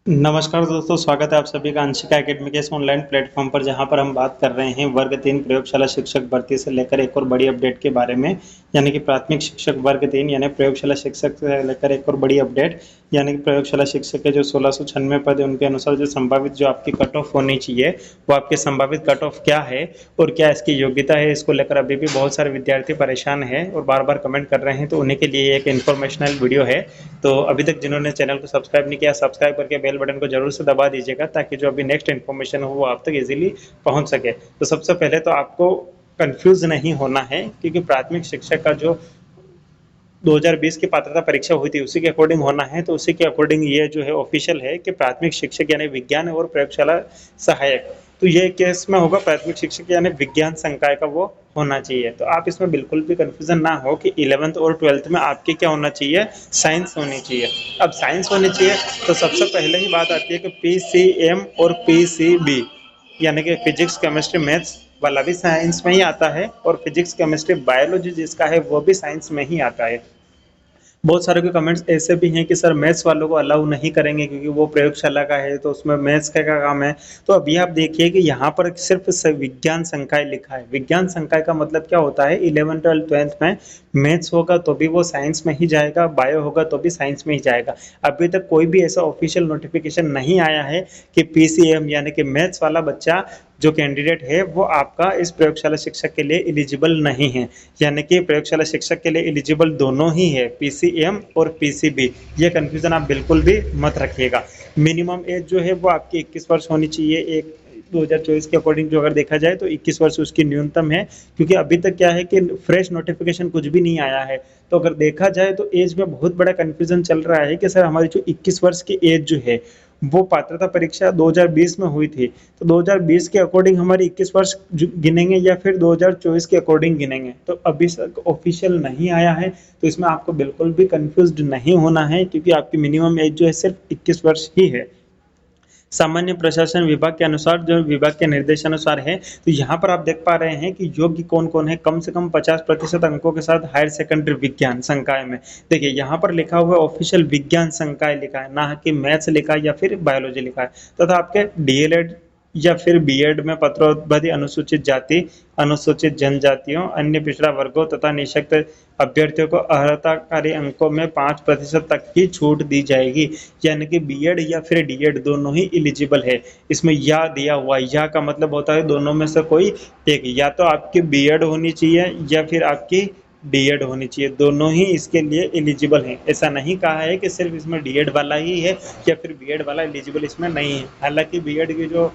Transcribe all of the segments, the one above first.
नमस्कार दोस्तों, स्वागत है आप सभी का अंशिका एकेडमी के इस ऑनलाइन प्लेटफॉर्म पर, जहां पर हम बात कर रहे हैं वर्ग 3 प्रयोगशाला शिक्षक भर्ती से लेकर एक और बड़ी अपडेट के बारे में। यानी कि प्राथमिक शिक्षक वर्ग 3 यानी प्रयोगशाला शिक्षक से लेकर एक और बड़ी अपडेट, यानी कि प्रयोगशाला शिक्षक के जो 1696 पद है उनके अनुसार जो संभावित जो आपकी कट ऑफ होनी चाहिए वो आपकी संभावित कट ऑफ क्या है और क्या इसकी योग्यता है, इसको लेकर अभी भी बहुत सारे विद्यार्थी परेशान हैं और बार बार कमेंट कर रहे हैं। तो उन्हीं के लिए एक इन्फॉर्मेशनल वीडियो है। तो अभी तक जिन्होंने चैनल को सब्सक्राइब नहीं किया, सब्सक्राइब करके बेल बटन को जरूर से दबा दीजिएगा, ताकि जो अभी नेक्स्ट इन्फॉर्मेशन हो वो आप तक इजीली पहुंच सके। तो सबसे पहले तो आपको कंफ्यूज नहीं होना है, क्योंकि प्राथमिक शिक्षक का जो 2020 की पात्रता परीक्षा हुई थी उसी के अकॉर्डिंग होना है। तो उसी के अकॉर्डिंग ये जो है ऑफिशियल है कि प्राथमिक शिक्षक यानी विज्ञान और प्रयोगशाला सहायक, तो ये केस में होगा प्राथमिक शिक्षक यानी विज्ञान संकाय का वो होना चाहिए। तो आप इसमें बिल्कुल भी कंफ्यूजन ना हो कि 11th और 12th में आपके क्या होना चाहिए, साइंस होनी चाहिए। अब साइंस होनी चाहिए तो सबसे पहले ही बात आती है कि पीसीएम और पीसीबी यानी कि फिजिक्स केमिस्ट्री मैथ्स वाला भी साइंस में ही आता है, और फिजिक्स केमिस्ट्री बायोलॉजी जिसका है वो भी साइंस में ही आता है। बहुत सारे के कमेंट्स ऐसे भी हैं कि सर मैथ्स वालों को अलाउ नहीं करेंगे क्योंकि वो प्रयोगशाला का है, तो उसमें मैथ्स का क्या काम है। तो अभी आप देखिए कि यहाँ पर सिर्फ विज्ञान संकाय लिखा है। विज्ञान संकाय का मतलब क्या होता है, 11th 12th में मैथ्स होगा तो भी वो साइंस में ही जाएगा, बायो होगा तो भी साइंस में ही जाएगा। अभी तक कोई भी ऐसा ऑफिशियल नोटिफिकेशन नहीं आया है कि पीसीएम यानी कि मैथ्स वाला बच्चा जो कैंडिडेट है वो आपका इस प्रयोगशाला शिक्षक के लिए एलिजिबल नहीं है। यानी कि प्रयोगशाला शिक्षक के लिए एलिजिबल दोनों ही है, पीसीएम और पीसीबी। ये कंफ्यूजन आप बिल्कुल भी मत रखिएगा। मिनिमम एज जो है वो आपकी 21 वर्ष होनी चाहिए। एक 2024 के अकॉर्डिंग जो अगर देखा जाए तो 21 वर्ष उसकी न्यूनतम है, क्योंकि अभी तक क्या है कि फ्रेश नोटिफिकेशन कुछ भी नहीं आया है। तो अगर देखा जाए तो एज में बहुत बड़ा कंफ्यूजन चल रहा है कि सर हमारी जो 21 वर्ष की एज जो है वो पात्रता परीक्षा 2020 में हुई थी, तो 2020 के अकॉर्डिंग हमारी 21 वर्ष गिनेंगे या फिर 2024 के अकॉर्डिंग गिनेंगे। तो अभी तक ऑफिशियल नहीं आया है, तो इसमें आपको बिल्कुल भी कंफ्यूज्ड नहीं होना है, क्योंकि आपकी मिनिमम एज जो है सिर्फ 21 वर्ष ही है। सामान्य प्रशासन विभाग के अनुसार, जो विभाग के निर्देशानुसार है, तो यहाँ पर आप देख पा रहे हैं कि योग्य कौन कौन है। कम से कम 50% अंकों के साथ हायर सेकेंडरी विज्ञान संकाय में, देखिए यहाँ पर लिखा हुआ ऑफिशियल विज्ञान संकाय लिखा है, ना कि मैथ्स लिखा है या फिर बायोलॉजी लिखा है। तथा आपके डीएलएड या फिर बीएड में पत्रोद्भति अनुसूचित जाति, अनुसूचित जनजातियों, अन्य पिछड़ा वर्गों तथा निःशक्त अभ्यर्थियों को अर्हताकारी अंकों में 5% तक की छूट दी जाएगी। यानी कि बीएड या फिर डीएड दोनों ही एलिजिबल है। इसमें या दिया हुआ, या का मतलब होता है दोनों में से कोई एक, या तो आपकी बीएड होनी चाहिए या फिर आपकी डीएड होनी चाहिए, दोनों ही इसके लिए एलिजिबल हैं। ऐसा नहीं कहा है कि सिर्फ इसमें डीएड वाला ही है या फिर बीएड वाला एलिजिबल इसमें नहीं है। हालांकि बीएड की जो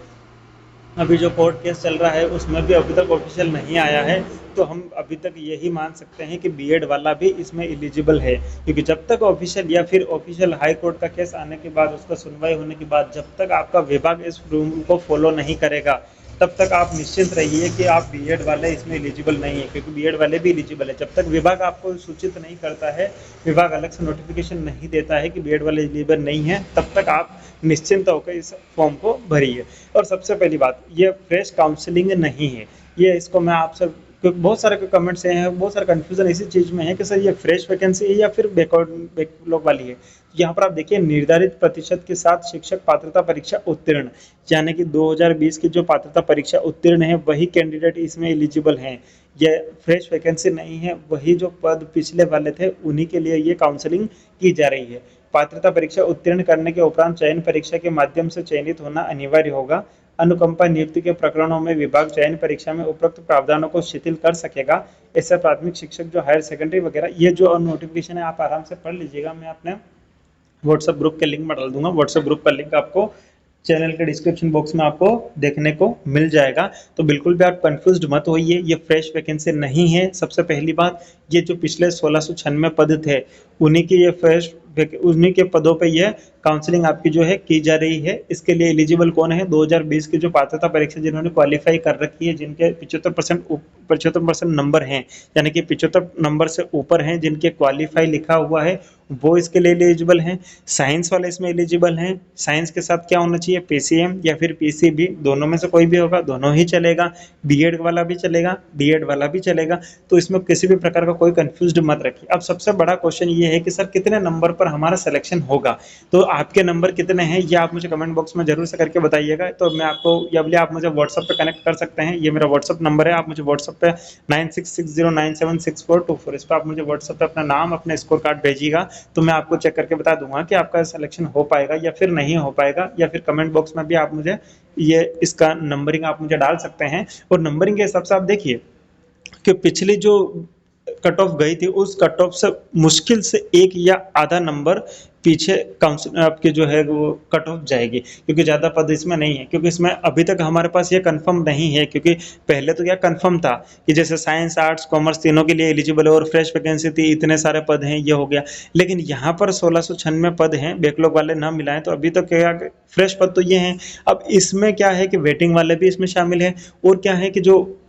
अभी जो कोर्ट केस चल रहा है उसमें भी अभी तक ऑफिशियल नहीं आया है, तो हम अभी तक यही मान सकते हैं कि बीएड वाला भी इसमें एलिजिबल है। क्योंकि जब तक ऑफिशियल या फिर ऑफिशियल हाई कोर्ट का केस आने के बाद, उसका सुनवाई होने के बाद, जब तक आपका विभाग इस रूल को फॉलो नहीं करेगा, तब तक आप निश्चिंत रहिए कि आप बीएड वाले इसमें एलिजिबल नहीं है। क्योंकि बीएड वाले भी एलिजिबल है, जब तक विभाग आपको सूचित नहीं करता है, विभाग अलग से नोटिफिकेशन नहीं देता है कि बीएड वाले एलिजिबल नहीं है, तब तक आप निश्चिंत होकर इस फॉर्म को भरिए। और सबसे पहली बात, ये फ्रेश काउंसलिंग नहीं है। ये इसको मैं आप सब, क्योंकि बहुत सारे कमेंट्स हैं, बहुत सारा कंफ्यूजन इसी चीज में है कि सर ये फ्रेश वैकेंसी है या फिर बैकलॉग वाली है। यहाँ पर आप देखिए निर्धारित प्रतिशत के साथ शिक्षक पात्रता परीक्षा उत्तीर्ण, यानी कि 2020 की जो पात्रता परीक्षा उत्तीर्ण है वही कैंडिडेट इसमें एलिजिबल हैं। ये फ्रेश वैकेंसी नहीं है, वही जो पद पिछले वाले थे उन्हीं के लिए ये काउंसलिंग की जा रही है। पात्रता परीक्षा उत्तीर्ण करने के उपरांत चयन परीक्षा के माध्यम से चयनित होना अनिवार्य होगा। अनुकंपा नियुक्ति के प्रकरणों में विभाग चयन परीक्षा में उपरोक्त प्रावधानों को शिथिल कर सकेगा। ऐसा प्राथमिक शिक्षक जो हायर सेकेंडरी वगैरह, ये जो नोटिफिकेशन है आप आराम से पढ़ लीजिएगा। मैं अपने व्हाट्सएप ग्रुप के लिंक में डाल दूंगा। व्हाट्सएप ग्रुप का लिंक आपको चैनल के डिस्क्रिप्शन बॉक्स में आपको देखने को मिल जाएगा। तो बिल्कुल भी आप कंफ्यूज्ड मत होइए, ये फ्रेश वैकेंसी नहीं है। सबसे पहली बात, ये जो पिछले 1696 पद थे उन्हीं की ये फ्रेश, उन्हीं के पदों पे ये काउंसलिंग आपकी जो है की जा रही है। इसके लिए एलिजिबल कौन है, 2020 की जो पात्रता परीक्षा जिन्होंने क्वालिफाई कर रखी है, जिनके 75% नंबर हैं, यानी कि 75 नंबर से ऊपर हैं, जिनके क्वालिफाई लिखा हुआ है, वो इसके लिए एलिजिबल हैं। साइंस वाले इसमें एलिजिबल हैं। साइंस के साथ क्या होना चाहिए, पीसीएम या फिर पीसीबी, दोनों में से कोई भी होगा, दोनों ही चलेगा। बीएड वाला भी चलेगा, डीएड वाला भी चलेगा। तो इसमें किसी भी प्रकार का कोई कंफ्यूज्ड मत रखिए। अब सबसे बड़ा क्वेश्चन ये है कि सर कितने नंबर पर हमारा सिलेक्शन होगा। तो आपके नंबर कितने हैं ये आप मुझे कमेंट बॉक्स में जरूर से करके बताइएगा। तो मैं आपको या बोलिए आप मुझे व्हाट्सएप पे कनेक्ट कर सकते हैं, ये मेरा व्हाट्सएप नंबर है। आप मुझे व्हाट्सएप पे 9660976424 इस पर आप मुझे व्हाट्सएप पे अपना नाम अपना स्कोर कार्ड भेजिएगा, तो मैं आपको चेक करके बता दूंगा कि आपका सिलेक्शन हो पाएगा या फिर नहीं हो पाएगा। या फिर कमेंट बॉक्स में भी आप मुझे ये इसका नंबरिंग आप मुझे डाल सकते हैं। और नंबरिंग के हिसाब से आप देखिए कि पिछली जो कट ऑफ गई थी उस कट ऑफ से मुश्किल से 1 या आधा नंबर पीछे काउंसिल आपके जो है वो कट ऑफ जाएगी, क्योंकि ज़्यादा पद इसमें नहीं है। क्योंकि इसमें अभी तक हमारे पास ये कंफर्म नहीं है, क्योंकि पहले तो क्या कंफर्म था कि जैसे साइंस आर्ट्स कॉमर्स तीनों के लिए एलिजिबल है और फ्रेश वैकेंसी थी, इतने सारे पद हैं, ये हो गया। लेकिन यहाँ पर 1696 पद हैं, बैकलॉग वाले ना मिलाएं तो अभी तो क्या फ्रेश पद तो ये हैं। अब इसमें क्या है कि वेटिंग वाले भी इसमें शामिल हैं, और क्या है कि जो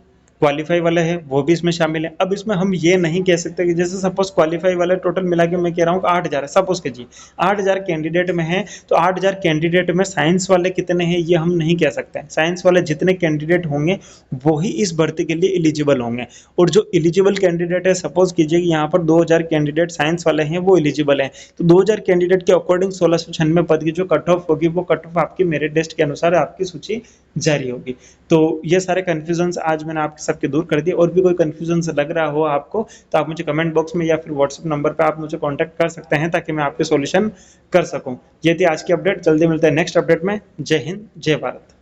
क्वालीफाई वाला है वो भी इसमें शामिल है। अब इसमें हम ये नहीं कह सकते कि जैसे सपोज क्वालीफाई वाले टोटल मिला के मैं कह रहा हूँ 8000 है, सपोज कीजिए 8000 कैंडिडेट में है, तो 8000 कैंडिडेट में साइंस वाले कितने हैं ये हम नहीं कह सकते हैं। साइंस वाले जितने कैंडिडेट होंगे वो ही इस भर्ती के लिए एलिजिबल होंगे। और जो एलिजिबल कैंडिडेट है, सपोज कीजिए कि यहाँ पर 2000 कैंडिडेट साइंस वाले हैं वो एलिजिबल हैं, तो 2000 कैंडिडेट के अकॉर्डिंग 1696 पद की जो कट ऑफ होगी वो कट ऑफ आपकी मेरिट लिस्ट के अनुसार आपकी सूची जारी होगी। तो ये सारे कन्फ्यूजन्स आज मैंने आपके सबके दूर कर दिए। और भी कोई कन्फ्यूजन लग रहा हो आपको तो आप मुझे कमेंट बॉक्स में या फिर व्हाट्सएप नंबर पे आप मुझे कांटेक्ट कर सकते हैं, ताकि मैं आपके सॉल्यूशन कर सकूं। ये थी आज की अपडेट, जल्दी मिलते हैं नेक्स्ट अपडेट में। जय हिंद, जय भारत।